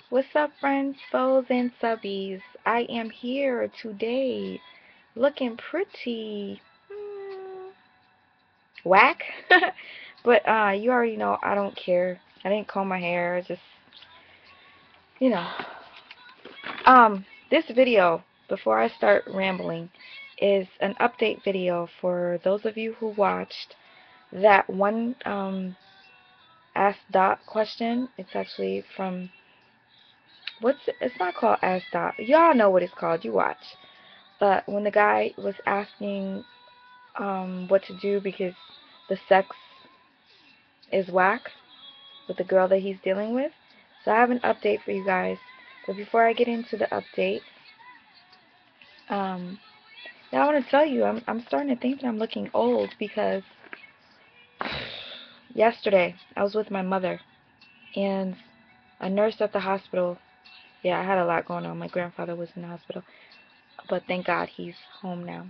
What's up, friends, foes, and subbies? I am here today looking pretty whack. But you already know I don't care. I didn't comb my hair, just you know. This video, before I start rambling, is an update video for those of you who watched that one Ask Dot question. It's actually from it's not called Ask Dot. Y'all know what it's called. You watch. But when the guy was asking what to do because the sex is whack with the girl that he's dealing with. So I have an update for you guys. But before I get into the update, now I want to tell you, I'm starting to think that I'm looking old because yesterday I was with my mother and a nurse at the hospital. Yeah, I had a lot going on. My grandfather was in the hospital, but thank God he's home now.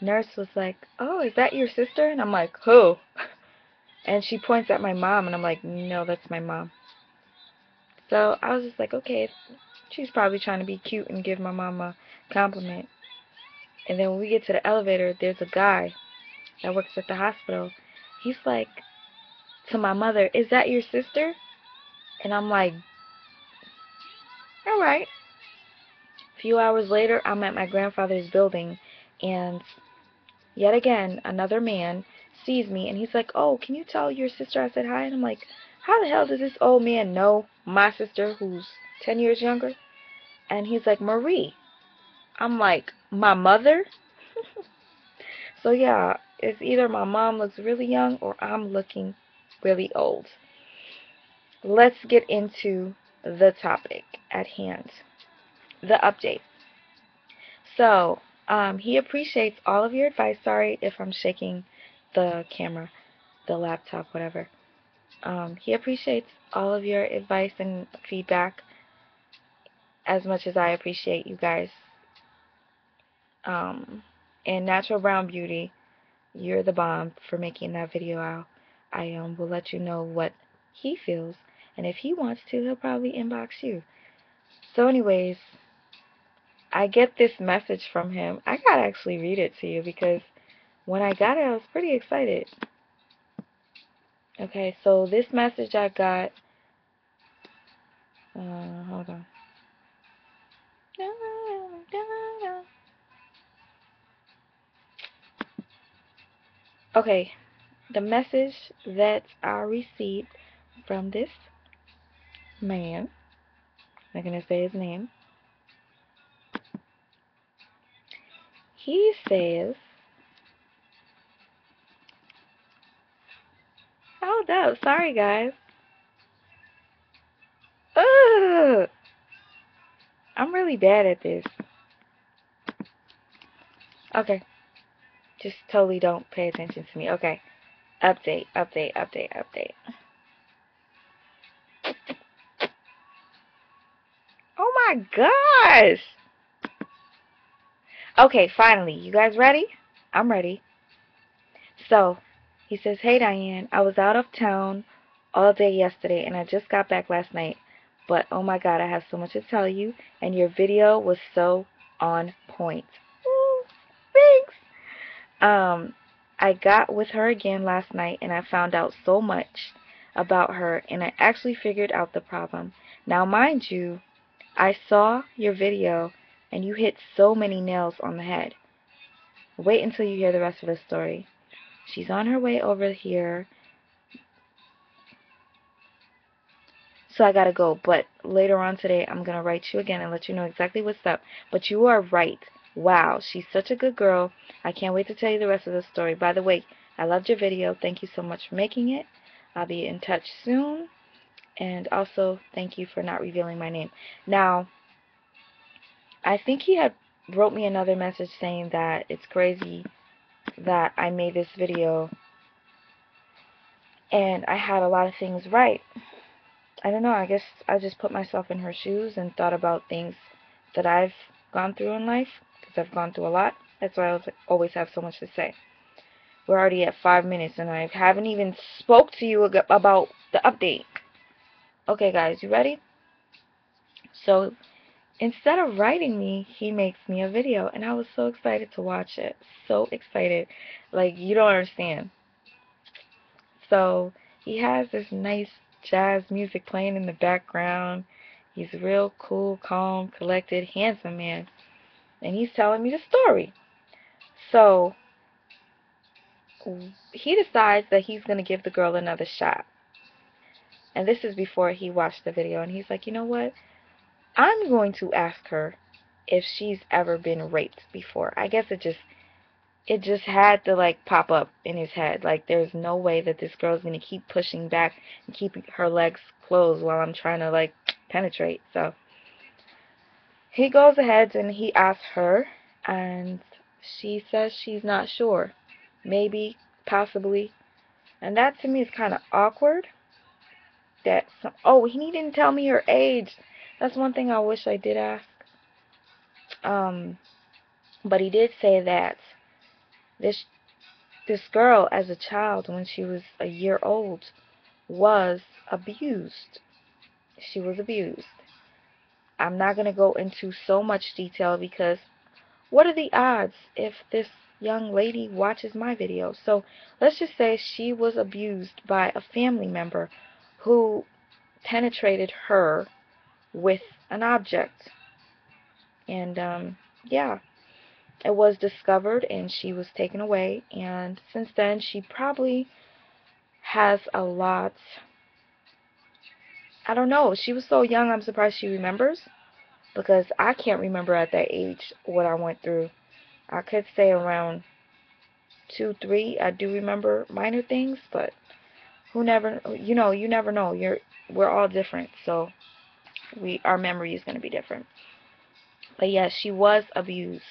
Nurse was like, "Oh, is that your sister?" And I'm like, "Who?" And she points at my mom, and I'm like, "No, that's my mom." So I was just like, okay, she's probably trying to be cute and give my mom a compliment. And then when we get to the elevator, there's a guy that works at the hospital. He's like to my mother, "Is that your sister?" And I'm like, all right. A few hours later, I'm at my grandfather's building, and yet again, another man sees me, and he's like, "Oh, can you tell your sister I said hi?" And I'm like, how the hell does this old man know my sister who's 10 years younger? And he's like, "Marie." I'm like, "My mother?" So yeah, it's either my mom looks really young or I'm looking really old. Let's get into the topic at hand, the update. So, he appreciates all of your advice. Sorry if I'm shaking the camera, the laptop, whatever. He appreciates all of your advice and feedback as much as I appreciate you guys. And Natural Brown Beauty, you're the bomb for making that video out. I will let you know what he feels, and if he wants to, he'll probably inbox you. So anyways, I get this message from him. I gotta actually read it to you because when I got it, I was pretty excited. Okay, so this message I got, hold on. Okay, the message that I received from this man, I'm not gonna say his name. He says, hold up, sorry guys. Ugh, I'm really bad at this. Okay, just totally don't pay attention to me. Okay, update, update, update, update. Oh my gosh! Okay, finally, you guys ready? I'm ready. So, he says, "Hey Diane, I was out of town all day yesterday and I just got back last night. But oh my god, I have so much to tell you and your video was so on point." Ooh, thanks. I got with her again last night and I found out so much about her and I actually figured out the problem. Now mind you, I saw your video and you hit so many nails on the head. Wait until you hear the rest of the story. She's on her way over here, so I gotta go. But later on today, I'm gonna write you again and let you know exactly what's up. But you are right. Wow, she's such a good girl. I can't wait to tell you the rest of the story. By the way, I loved your video. Thank you so much for making it. I'll be in touch soon. And also, thank you for not revealing my name. Now, I think he had wrote me another message saying that it's crazy that I made this video and I had a lot of things right. I don't know, I guess I just put myself in her shoes and thought about things that I've gone through in life, because I've gone through a lot. That's why I always have so much to say. We're already at 5 minutes and I haven't even spoke to you about the update. Okay guys, you ready? So instead of writing me, he makes me a video, and I was so excited to watch it. So excited. Like, you don't understand. So he has this nice jazz music playing in the background. He's a real cool, calm, collected, handsome man. And he's telling me the story. So he decides that he's going to give the girl another shot. And this is before he watched the video. And he's like, you know what? I'm going to ask her if she's ever been raped before. I guess it just had to like pop up in his head. Like, there's no way that this girl's gonna keep pushing back and keep her legs closed while I'm trying to like penetrate. So he goes ahead and he asks her, and she says she's not sure. Maybe, possibly. And that to me is kind of awkward. Oh, he didn't tell me her age. That's one thing I wish I did ask. But he did say that this this girl, as a child, when she was a year old, was abused. She was abused. I'm not going to go into so much detail because what are the odds if this young lady watches my video? So let's just say she was abused by a family member who penetrated her with an object. And yeah, it was discovered and she was taken away. And since then, she probably has a lot. I don't know. She was so young, I'm surprised she remembers, because I can't remember at that age what I went through. I could say around 2, 3, I do remember minor things, but you never know. We're all different, so our memory is going to be different. But yes, she was abused,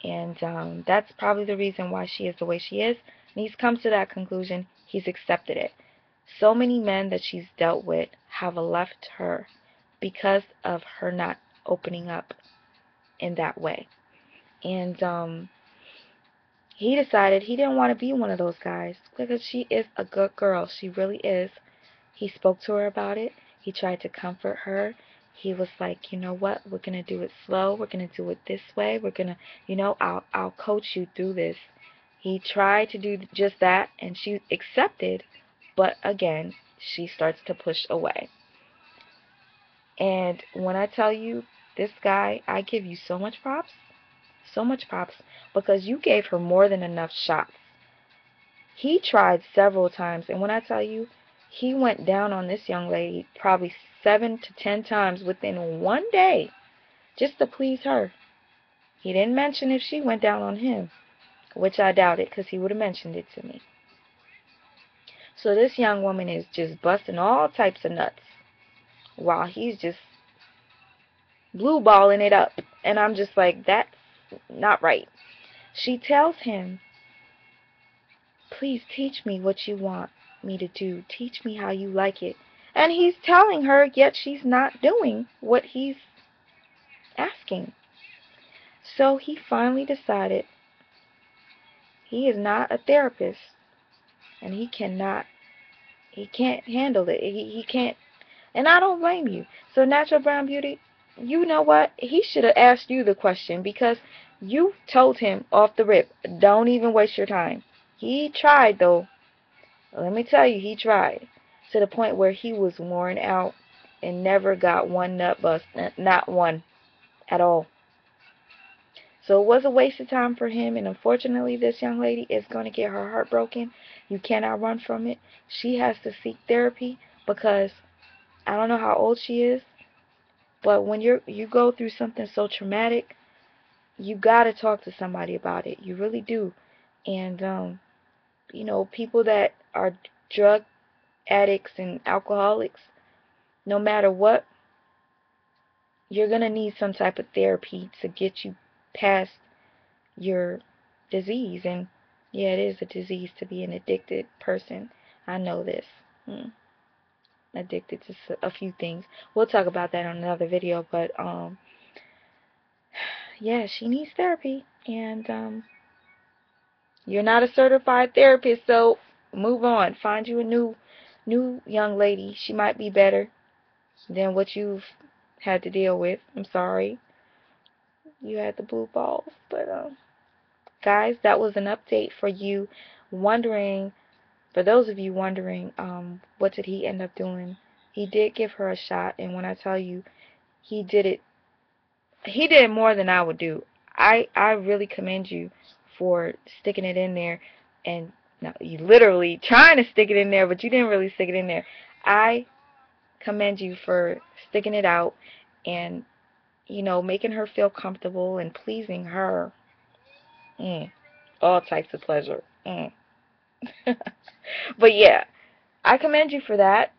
and that's probably the reason why she is the way she is. And he's come to that conclusion. He's accepted it. So many men that she's dealt with have left her because of her not opening up in that way. And he decided he didn't want to be one of those guys because she is a good girl. She really is. He spoke to her about it. He tried to comfort her. He was like, you know what? We're going to do it slow. We're going to do it this way. We're going to, I'll coach you through this. He tried to do just that, and she accepted. But again, she starts to push away. And when I tell you, this guy, I give you so much props, because you gave her more than enough shots. He tried several times, and when I tell you, he went down on this young lady probably 7 to 10 times within one day just to please her. He didn't mention if she went down on him, which I doubt it, because he would have mentioned it to me. So this young woman is just busting all types of nuts while he's just blue balling it up. And I'm just like, that's not right. She tells him, please teach me what you want me to do. Teach me how you like it. And he's telling her, yet she's not doing what he's asking. So he finally decided he is not a therapist, and he can't handle it. He can't, and I don't blame you. So Natural Brown Beauty, you know what? He should have asked you the question, because you told him off the rip, don't even waste your time. He tried, though. Let me tell you, he tried. To the point where he was worn out and never got one nut bust. Not one at all. So it was a waste of time for him, and unfortunately this young lady is going to get her heart broken. You cannot run from it. She has to seek therapy, because I don't know how old she is, but when you go through something so traumatic, you got to talk to somebody about it. You really do. And people that are drug addicts and alcoholics, no matter what, you're going to need some type of therapy to get you past your disease. And yeah, it is a disease to be an addicted person. I know this. Addicted to a few things. We'll talk about that on another video, but yeah, she needs therapy. And you're not a certified therapist, so move on. Find you a new young lady. She might be better than what you've had to deal with. I'm sorry you had the blue balls. But, guys, that was an update for you wondering, for those of you wondering, what did he end up doing? He did give her a shot, and when I tell you, he did it more than I would do. I really commend you for sticking it in there, and no, you literally trying to stick it in there, but you didn't really stick it in there. I commend you for sticking it out and, making her feel comfortable and pleasing her. All types of pleasure. But yeah, I commend you for that.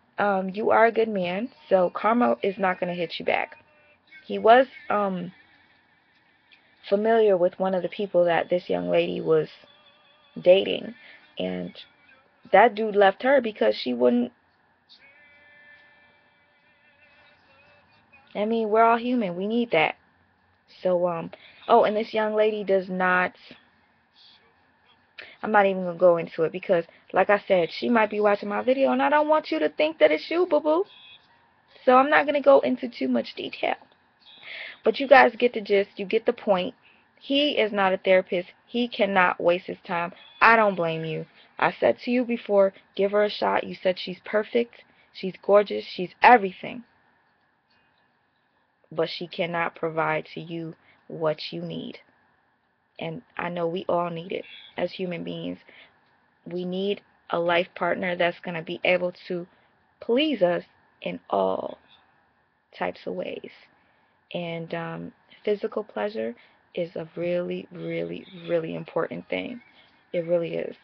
You are a good man, so karma is not going to hit you back. He was familiar with one of the people that this young lady was dating, and that dude left her because she wouldn't. I mean, we're all human. We need that. So, oh, and this young lady does not. I'm not even gonna go into it because, like I said, she might be watching my video, and I don't want you to think that it's you, boo-boo. So I'm not gonna go into too much detail. But you guys get the gist. You get the point. He is not a therapist. He cannot waste his time. I don't blame you. I said to you before, give her a shot. You said she's perfect. She's gorgeous. She's everything. But she cannot provide to you what you need. And I know we all need it as human beings. We need a life partner that's going to be able to please us in all types of ways. And physical pleasure is a really, really, really important thing. It really is.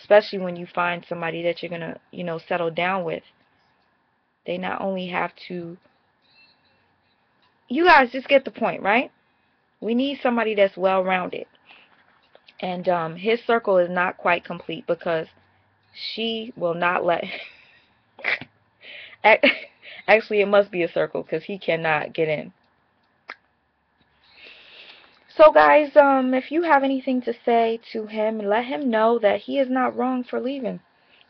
Especially when you find somebody that you're going to, settle down with. They not only have to... You guys just get the point, right? We need somebody that's well-rounded. And his circle is not quite complete because she will not let... Actually, it must be a circle because he cannot get in. So guys, if you have anything to say to him, let him know that he is not wrong for leaving.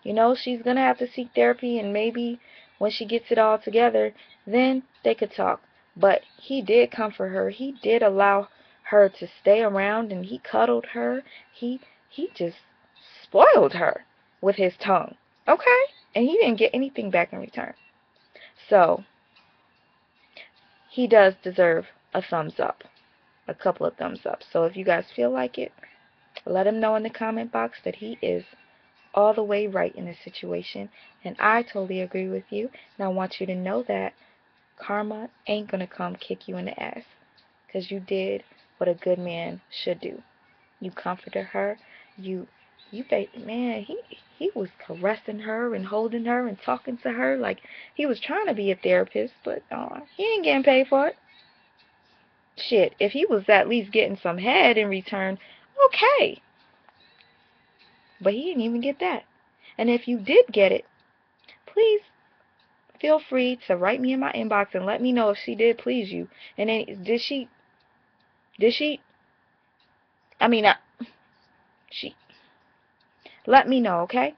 She's going to have to seek therapy, and maybe when she gets it all together, then they could talk. But he did comfort her. He did allow her to stay around, and he cuddled her. He just spoiled her with his tongue. Okay? And he didn't get anything back in return. So, he does deserve a thumbs up. A couple of thumbs up. So if you guys feel like it, let him know in the comment box that he is all the way right in this situation. And I totally agree with you. And I want you to know that karma ain't going to come kick you in the ass. Because you did what a good man should do. You comforted her. Man, he was caressing her and holding her and talking to her like he was trying to be a therapist. But he ain't getting paid for it. Shit, if he was at least getting some head in return, okay. But he didn't even get that. And if you did get it, please feel free to write me in my inbox and let me know if she did please you. And then, did she, I mean, she, let me know, okay?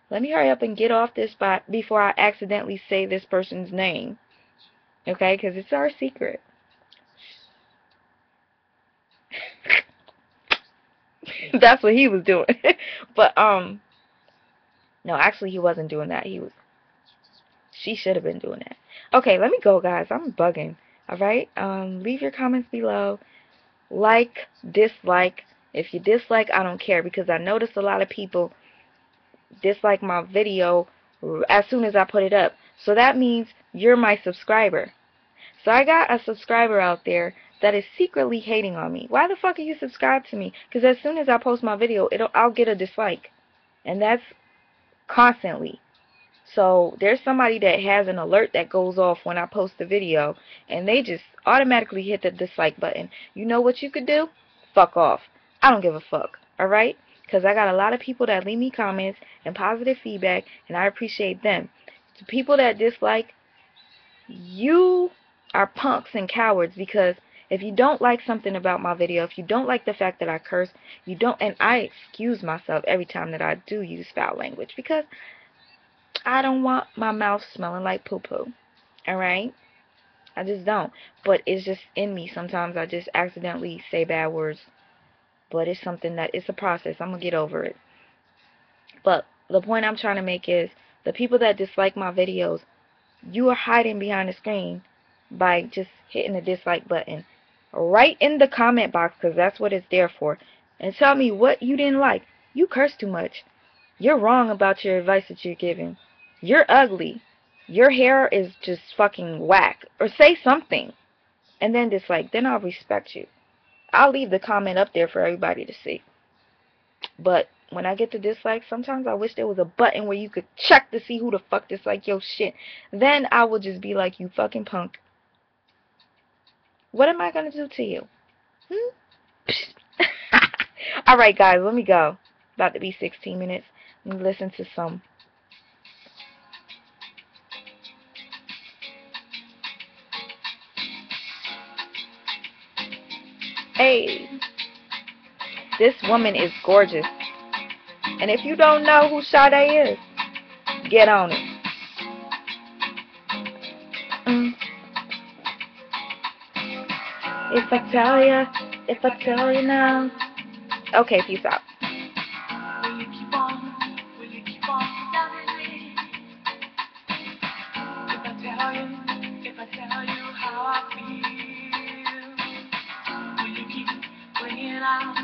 Let me hurry up and get off this spot before I accidentally say this person's name. Okay, because it's our secret. That's what he was doing. But, no, actually he wasn't doing that. She should have been doing that. Okay, let me go, guys. I'm bugging. Alright? Leave your comments below. Like, dislike. If you dislike, I don't care, because I noticed a lot of people dislike my video as soon as I put it up. So that means you're my subscriber. So I got a subscriber out there that is secretly hating on me. Why the fuck are you subscribed to me? Because as soon as I post my video, I'll get a dislike. And that's constantly. So there's somebody that has an alert that goes off when I post the video, and they just automatically hit the dislike button. You know what you could do? Fuck off. I don't give a fuck. Alright? Because I got a lot of people that leave me comments and positive feedback, and I appreciate them. The people that dislike, you are punks and cowards, because if you don't like something about my video, if you don't like the fact that I curse, and I excuse myself every time that I do use foul language, because I don't want my mouth smelling like poo-poo. Alright? I just don't. But it's just in me. Sometimes I just accidentally say bad words. But it's something that, it's a process. I'm going to get over it. But the point I'm trying to make is, the people that dislike my videos, you are hiding behind the screen by just hitting the dislike button. Right in the comment box, because that's what it's there for. And tell me what you didn't like. You curse too much. You're wrong about your advice that you're giving. You're ugly. Your hair is just fucking whack. Or say something. And then dislike. Then I'll respect you. I'll leave the comment up there for everybody to see. But when I get the dislikes, sometimes I wish there was a button where you could check to see who the fuck dislike your shit. Then I will just be like, you fucking punk. What am I going to do to you? Alright, guys, let me go. About to be 16 minutes. Let me listen to some. Hey, this woman is gorgeous. And if you don't know who Sade is, get on it. If I tell you now. Okay, peace out. Will you keep on loving me? If I tell you how I feel, will you keep bringing out